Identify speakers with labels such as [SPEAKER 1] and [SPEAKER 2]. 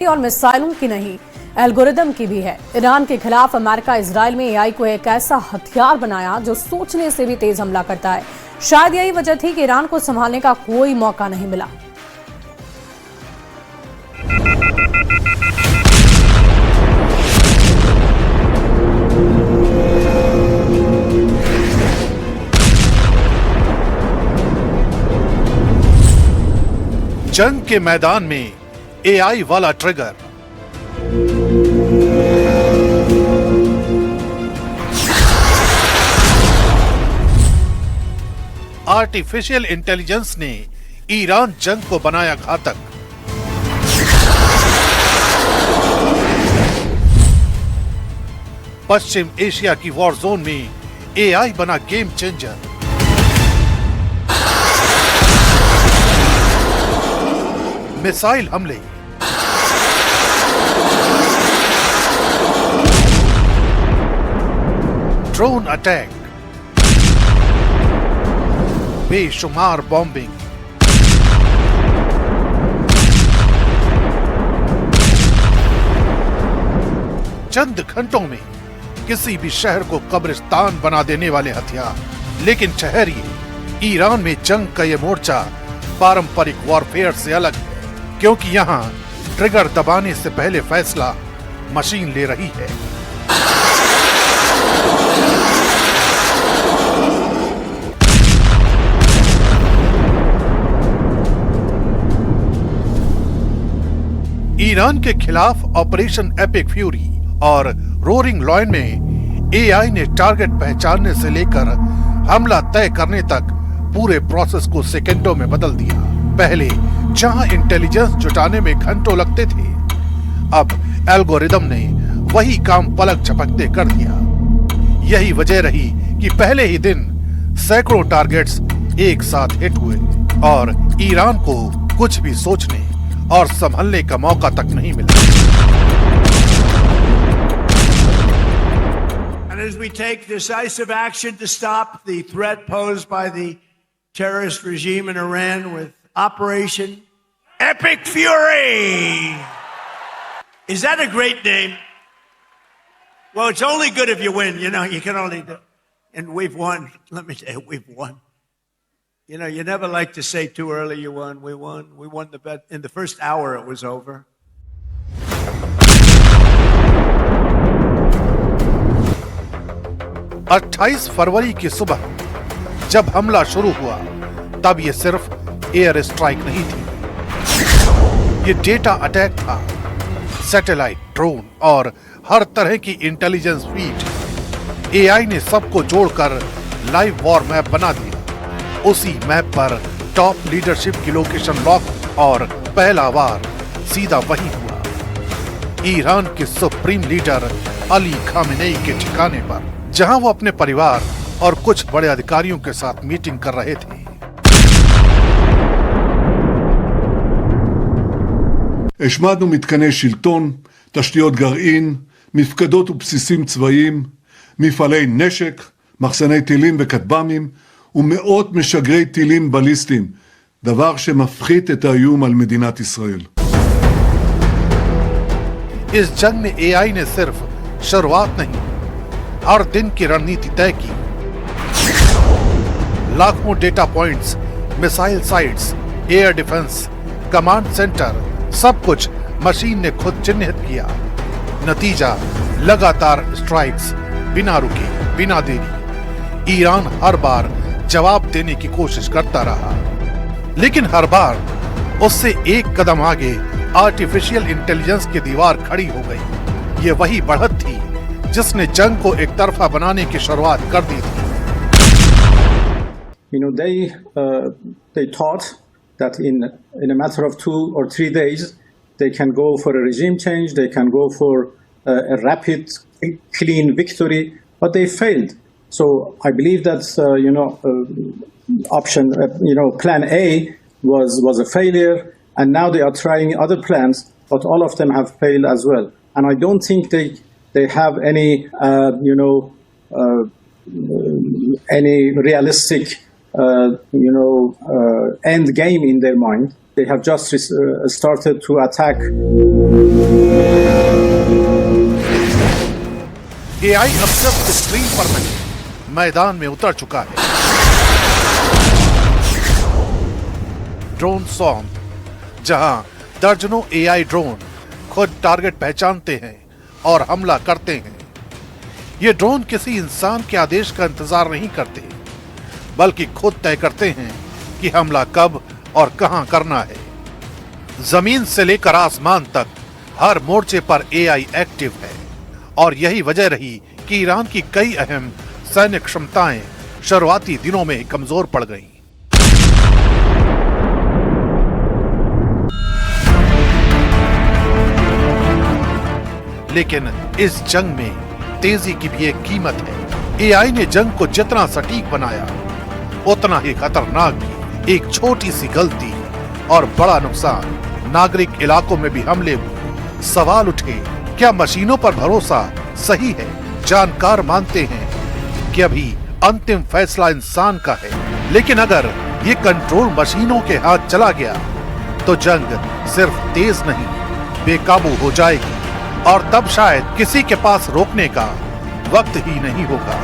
[SPEAKER 1] और मिसाइलों की नहीं, एल्गोरिदम की भी है। ईरान के खिलाफ अमेरिका इजराइल में एआई को एक ऐसा हथियार बनाया जो सोचने से भी तेज हमला करता है। शायद यही वजह थी कि ईरान को संभालने का कोई मौका नहीं मिला।
[SPEAKER 2] जंग के मैदान में एआई वाला ट्रिगर, आर्टिफिशियल इंटेलिजेंस ने ईरान जंग को बनाया घातक। पश्चिम एशिया की वॉर जोन में एआई बना गेम चेंजर। मिसाइल हमले, ड्रोन अटैक, बेशुमार बॉम्बिंग, चंद घंटों में किसी भी शहर को कब्रिस्तान बना देने वाले हथियार। लेकिन ठहरिए, ईरान में जंग का ये मोर्चा पारंपरिक वॉरफेयर से अलग है, क्योंकि यहाँ ट्रिगर दबाने से पहले फैसला मशीन ले रही है। ईरान के खिलाफ ऑपरेशन एपिक फ्यूरी और रोरिंग लॉयन में एआई ने टारगेट पहचानने से लेकर हमला तय करने तक पूरे प्रोसेस को सेकंडों में बदल दिया। पहले जहां इंटेलिजेंस जुटाने में घंटों लगते थे, अब एल्गोरिदम ने वही काम पलक झपकते कर दिया। यही वजह रही कि पहले ही दिन सैकड़ों टारगेट्स एक साथ हिट हुए और ईरान को कुछ भी सोचने और संभलने का मौका तक नहीं मिला।
[SPEAKER 3] And as we take decisive action to stop the threat posed by the terrorist regime in Iran with Operation Epic Fury. Is that a great name? Well, it's only good if you win. You know, you can only do. And we've won. Let me tell you, we've won. You know, you never like to say too early you won. We won. We won the bet. In the first hour, it was over.
[SPEAKER 2] 28 फरवरी की सुबह जब हमला शुरू हुआ, तब ये सिर्फ air strike नहीं थी, ये डेटा अटैक था। सैटेलाइट, ड्रोन और हर तरह की इंटेलिजेंस फीड, एआई ने सबको जोड़कर लाइव वॉर मैप बना दिया। उसी मैप पर टॉप लीडरशिप की लोकेशन लॉक और पहला वार सीधा वही हुआ, ईरान के सुप्रीम लीडर अली खामेनेई के ठिकाने पर, जहां वो अपने परिवार और कुछ बड़े अधिकारियों के साथ मीटिंग कर रहे थे।
[SPEAKER 4] השמדנו מתקני שלטון, תשתיות גרעין, מפקדות ובסיסים צבאיים, מפעלי נשק, מחסני טילים וכטב"מים ומאות משגרי טילים בליסטיים, דבר שמפחית את האיום על מדינת ישראל.
[SPEAKER 2] इस जंग में एआई ने सिर्फ शुरुआत नहीं, हर दिन की रणनीति तय की। लाखों data points, missile sites, air defence, command centre, सब कुछ मशीन ने खुद चिन्हित किया। नतीजा लगातार स्ट्राइक्स, बिना रुके, बिना देरी। ईरान हर बार जवाब देने की कोशिश करता रहा, लेकिन हर बार उससे एक कदम आगे आर्टिफिशियल इंटेलिजेंस की दीवार खड़ी हो गई। ये वही बढ़त थी जिसने जंग को एक तरफा बनाने की शुरुआत कर दी थी।
[SPEAKER 5] You know, they thought that in a matter of 2 or 3 days, they can go for a regime change, they can go for a rapid, clean victory, but they failed. So I believe that option, plan A was a failure, and now they are trying other plans, but all of them have failed as well. And I don't think they have any realistic end game in their mind. They have just started to attack.
[SPEAKER 2] AI अब सिर्फ screen पर नहीं, मैदान में उतर चुका है। Drone song, जहां दर्जनों एआई ड्रोन खुद टारगेट पहचानते हैं और हमला करते हैं। ये ड्रोन किसी इंसान के आदेश का इंतजार नहीं करते, बल्कि खुद तय करते हैं कि हमला कब और कहां करना है। जमीन से लेकर आसमान तक हर मोर्चे पर एआई एक्टिव है, और यही वजह रही कि ईरान की कई अहम सैन्य क्षमताएं शुरुआती दिनों में कमजोर पड़ गईं। लेकिन इस जंग में तेजी की भी एक कीमत है। एआई ने जंग को जितना सटीक बनाया, उतना ही खतरनाक भी। एक छोटी सी गलती और बड़ा नुकसान। नागरिक इलाकों में भी हमले हुए। सवाल उठे, क्या मशीनों पर भरोसा सही है? जानकार मानते हैं कि अभी अंतिम फैसला इंसान का है, लेकिन अगर ये कंट्रोल मशीनों के हाथ चला गया तो जंग सिर्फ तेज नहीं, बेकाबू हो जाएगी, और तब शायद किसी के पास रोकने का वक्त ही नहीं होगा।